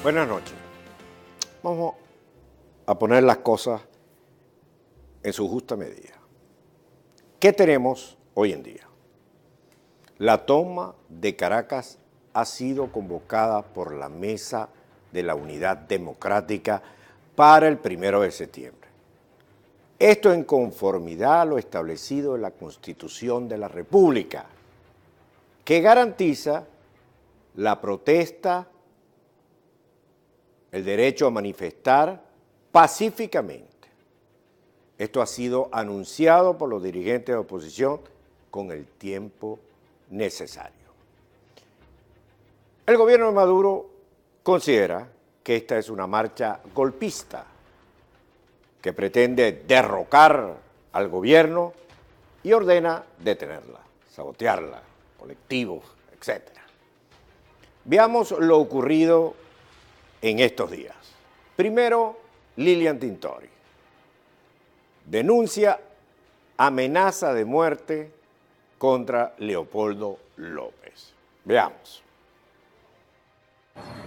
Buenas noches. Vamos a poner las cosas en su justa medida. ¿Qué tenemos hoy en día? La toma de Caracas ha sido convocada por la Mesa de la Unidad Democrática para el 1 de septiembre. Esto en conformidad a lo establecido en la Constitución de la República, que garantiza la protesta, el derecho a manifestar pacíficamente. Esto ha sido anunciado por los dirigentes de oposición con el tiempo necesario. El gobierno de Maduro considera que esta es una marcha golpista que pretende derrocar al gobierno y ordena detenerla, sabotearla, colectivos, etc. Veamos lo ocurrido en estos días. Primero, Lilian Tintori denuncia amenaza de muerte contra Leopoldo López. Veamos.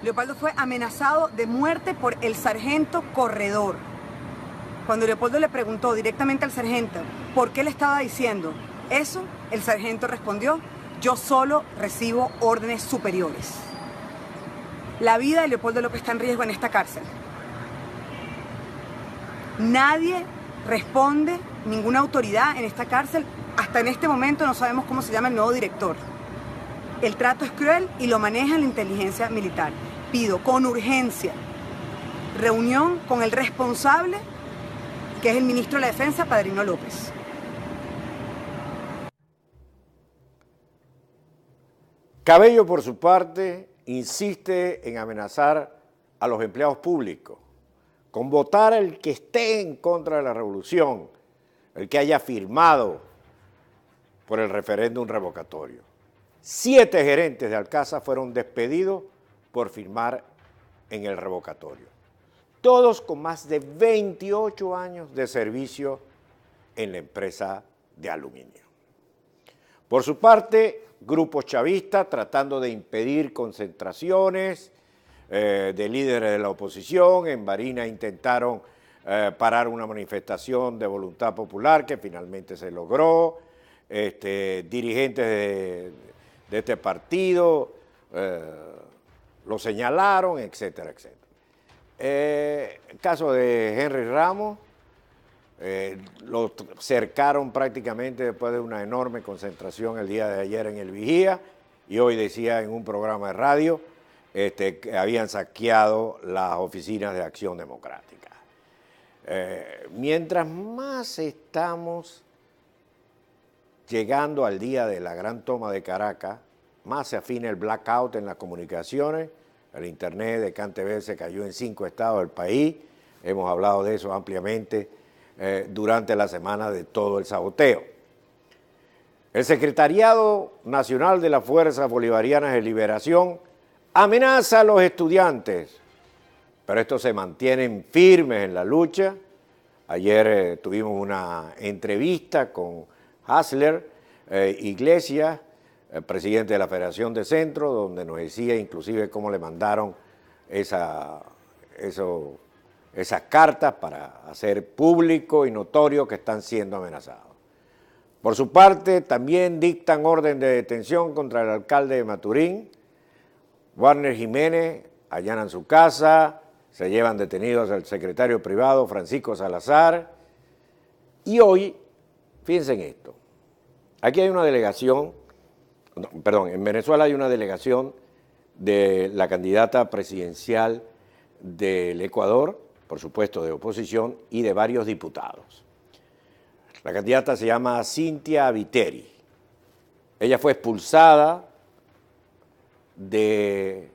Leopoldo fue amenazado de muerte por el sargento Corredor. Cuando Leopoldo le preguntó directamente al sargento por qué le estaba diciendo eso, el sargento respondió: yo solo recibo órdenes superiores. La vida de Leopoldo López está en riesgo en esta cárcel. Nadie responde, ninguna autoridad en esta cárcel. Hasta en este momento no sabemos cómo se llama el nuevo director. El trato es cruel y lo maneja la inteligencia militar. Pido con urgencia reunión con el responsable, que es el ministro de la Defensa, Padrino López. Cabello, por su parte, insiste en amenazar a los empleados públicos con votar el que esté en contra de la revolución, el que haya firmado por el referéndum revocatorio. 7 gerentes de Alcasa fueron despedidos por firmar en el revocatorio, todos con más de 28 años de servicio en la empresa de aluminio. Por su parte, grupos chavistas tratando de impedir concentraciones de líderes de la oposición. En Barinas intentaron parar una manifestación de voluntad popular que finalmente se logró. Dirigentes de este partido lo señalaron, etcétera, etcétera. El caso de Henry Ramos, lo cercaron prácticamente después de una enorme concentración el día de ayer en el Vigía, y hoy decía en un programa de radio que habían saqueado las oficinas de Acción Democrática. Mientras más estamos llegando al día de la gran toma de Caracas, más se afina el blackout en las comunicaciones. El internet de CanTV se cayó en 5 estados del país. Hemos hablado de eso ampliamente durante la semana de todo el saboteo. El Secretariado Nacional de las Fuerzas Bolivarianas de Liberación amenaza a los estudiantes, pero estos se mantienen firmes en la lucha. Ayer tuvimos una entrevista con Hasler Iglesias, el presidente de la Federación de Centro, donde nos decía inclusive cómo le mandaron esas cartas para hacer público y notorio que están siendo amenazados. Por su parte, también dictan orden de detención contra el alcalde de Maturín. Warner Jiménez allanan su casa, se llevan detenidos al secretario privado Francisco Salazar. Y hoy, fíjense en esto, aquí hay una delegación, en Venezuela hay una delegación de la candidata presidencial del Ecuador, por supuesto de oposición, y de varios diputados. La candidata se llama Cynthia Viteri. Ella fue expulsada de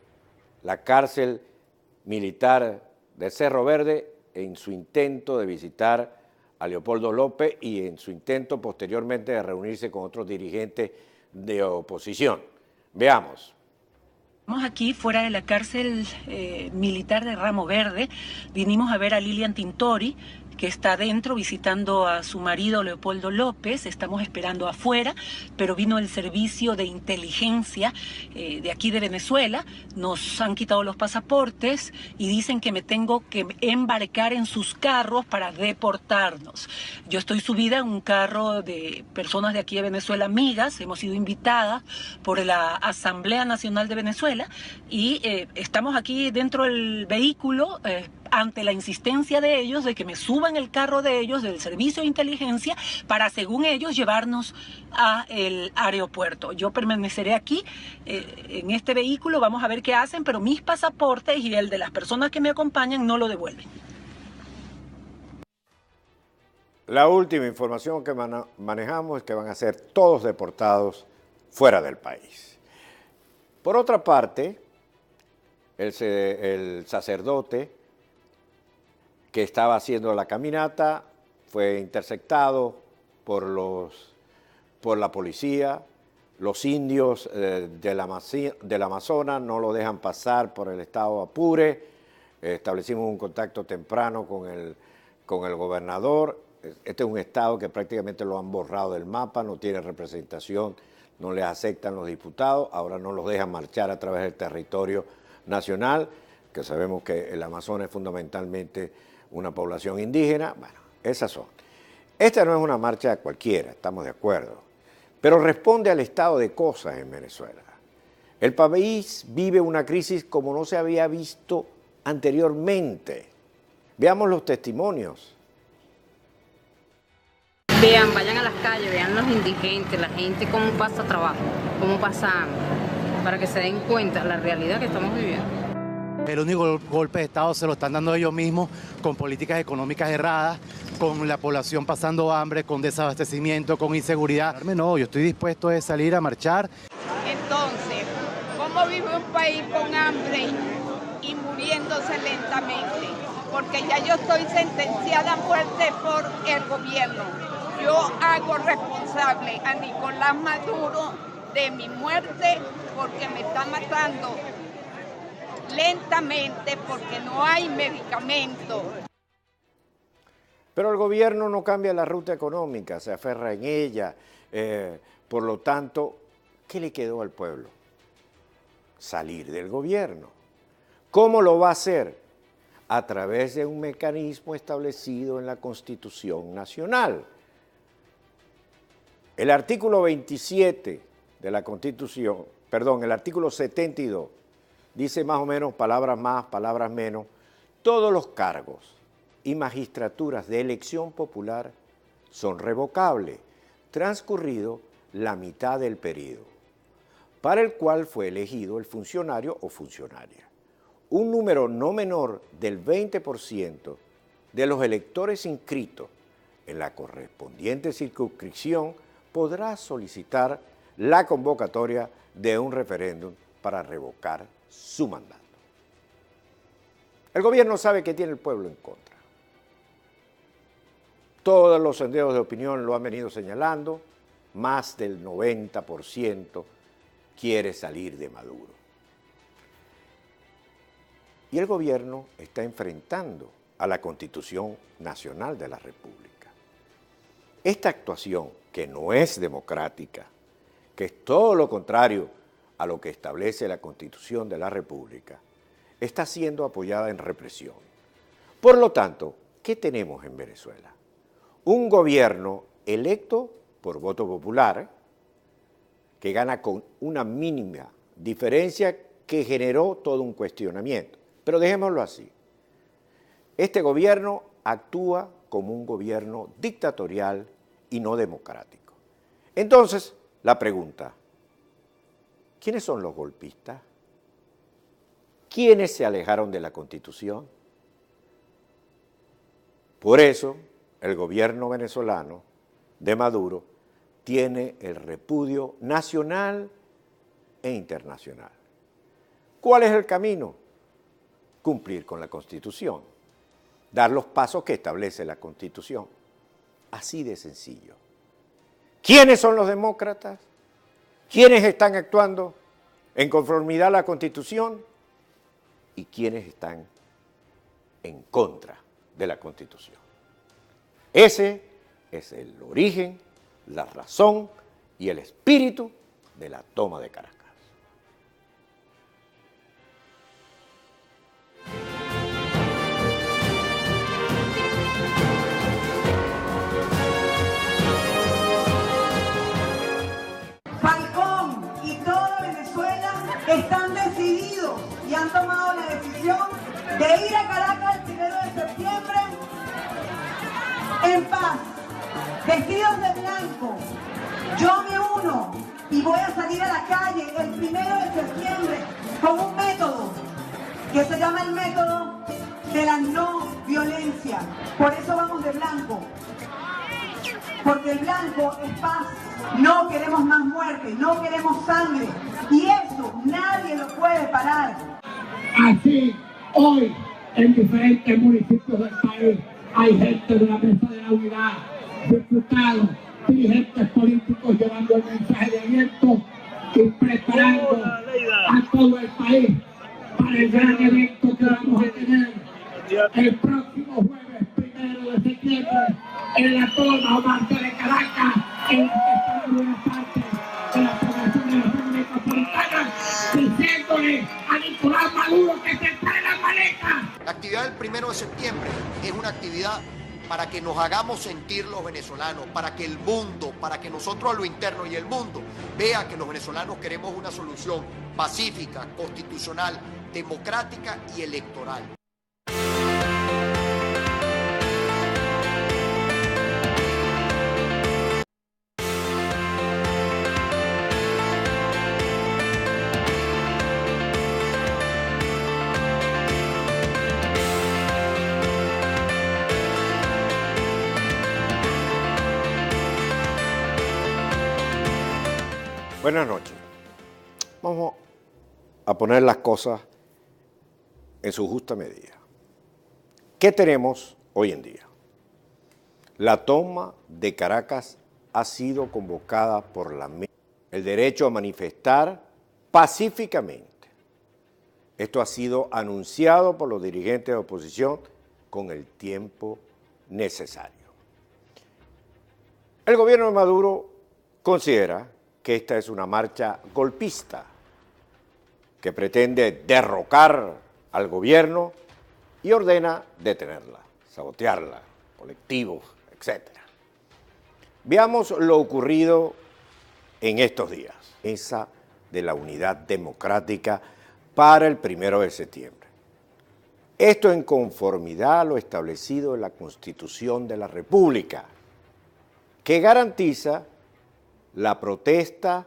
la cárcel militar de Cerro Verde en su intento de visitar a Leopoldo López y en su intento posteriormente de reunirse con otros dirigentes de oposición. Veamos. Estamos aquí fuera de la cárcel militar de Ramo Verde. Vinimos a ver a Lilian Tintori, que está adentro visitando a su marido Leopoldo López. Estamos esperando afuera, pero vino el servicio de inteligencia de aquí de Venezuela. Nos han quitado los pasaportes y dicen que me tengo que embarcar en sus carros para deportarnos. Yo estoy subida en un carro de personas de aquí de Venezuela, amigas. Hemos sido invitadas por la Asamblea Nacional de Venezuela y estamos aquí dentro del vehículo ante la insistencia de ellos de que me suban el carro de ellos, del servicio de inteligencia, para, según ellos, llevarnos al aeropuerto. Yo permaneceré aquí en este vehículo, vamos a ver qué hacen, pero mis pasaportes y el de las personas que me acompañan no lo devuelven. La última información que manejamos es que van a ser todos deportados fuera del país. Por otra parte, el sacerdote que estaba haciendo la caminata fue interceptado por la policía. Los indios del Amazonas no lo dejan pasar por el estado Apure. Establecimos un contacto temprano con el gobernador. Este es un estado que prácticamente lo han borrado del mapa, no tiene representación, no les aceptan los diputados, ahora no los dejan marchar a través del territorio nacional, que sabemos que el Amazonas es fundamentalmente una población indígena. Bueno, esas son. Esta no es una marcha cualquiera, estamos de acuerdo, pero responde al estado de cosas en Venezuela. El país vive una crisis como no se había visto anteriormente. Veamos los testimonios. Vean, vayan a las calles, vean los indigentes, la gente cómo pasa trabajo, cómo pasa hambre, para que se den cuenta de la realidad que estamos viviendo. El único golpe de Estado se lo están dando ellos mismos con políticas económicas erradas, con la población pasando hambre, con desabastecimiento, con inseguridad. No, yo estoy dispuesto a salir a marchar. Entonces, ¿cómo vive un país con hambre y muriéndose lentamente? Porque ya yo estoy sentenciada a muerte por el gobierno. Yo hago responsable a Nicolás Maduro de mi muerte porque me está matando lentamente porque no hay medicamentos. Pero el gobierno no cambia la ruta económica, se aferra en ella. Por lo tanto, ¿qué le quedó al pueblo? Salir del gobierno. ¿Cómo lo va a hacer? A través de un mecanismo establecido en la Constitución Nacional. El artículo 27 de la Constitución, perdón, el artículo 72, dice más o menos, palabras más, palabras menos, todos los cargos y magistraturas de elección popular son revocables, transcurrido la mitad del periodo, para el cual fue elegido el funcionario o funcionaria. Un número no menor del 20% de los electores inscritos en la correspondiente circunscripción podrá solicitar la convocatoria de un referéndum para revocar su mandato. El gobierno sabe que tiene el pueblo en contra. Todos los sondeos de opinión lo han venido señalando, más del 90% quiere salir de Maduro. Y el gobierno está enfrentando a la Constitución Nacional de la República. Esta actuación, que no es democrática, que es todo lo contrario a lo que establece la Constitución de la República, está siendo apoyada en represión. Por lo tanto, ¿qué tenemos en Venezuela? Un gobierno electo por voto popular, que gana con una mínima diferencia que generó todo un cuestionamiento. Pero dejémoslo así. Este gobierno actúa como un gobierno dictatorial y no democrático. Entonces, la pregunta, ¿quiénes son los golpistas? ¿Quiénes se alejaron de la Constitución? Por eso, el gobierno venezolano de Maduro tiene el repudio nacional e internacional. ¿Cuál es el camino? Cumplir con la Constitución, dar los pasos que establece la Constitución. Así de sencillo. ¿Quiénes son los demócratas? ¿Quiénes están actuando en conformidad a la Constitución? ¿Y quiénes están en contra de la Constitución? Ese es el origen, la razón y el espíritu de la toma de Caracas. Falcón y toda Venezuela están decididos y han tomado la decisión de ir a Caracas el 1 de septiembre en paz, vestidos de blanco. Yo me uno y voy a salir a la calle el 1 de septiembre con un método que se llama el método de la no violencia. Por eso vamos de blanco, porque el blanco es paz. No queremos más muerte, no queremos sangre, y eso nadie lo puede parar. Así, hoy, en diferentes municipios del país, hay gente de la Mesa de la Unidad, diputados, dirigentes políticos llevando el mensaje de aliento y preparando a todo el país para el gran evento que vamos a tener el próximo jueves 1 de septiembre en la toma o marcha de Caracas, en la que está buena parte de la población de la zona metropolitana, diciéndole a Nicolás Maduro que se trae la maleta. La actividad del 1 de septiembre es una actividad para que nos hagamos sentir los venezolanos, para que el mundo, para que nosotros a lo interno y el mundo vea que los venezolanos queremos una solución pacífica, constitucional, democrática y electoral. Buenas noches. Vamos a poner las cosas en su justa medida. ¿Qué tenemos hoy en día? La toma de Caracas ha sido convocada por la mesa. El derecho a manifestar pacíficamente. Esto ha sido anunciado por los dirigentes de oposición con el tiempo necesario. El gobierno de Maduro considera que esta es una marcha golpista que pretende derrocar al gobierno y ordena detenerla, sabotearla, colectivos, etc. Veamos lo ocurrido en estos días, esa de la Unidad Democrática para el 1 de septiembre. Esto en conformidad a lo establecido en la Constitución de la República, que garantiza la protesta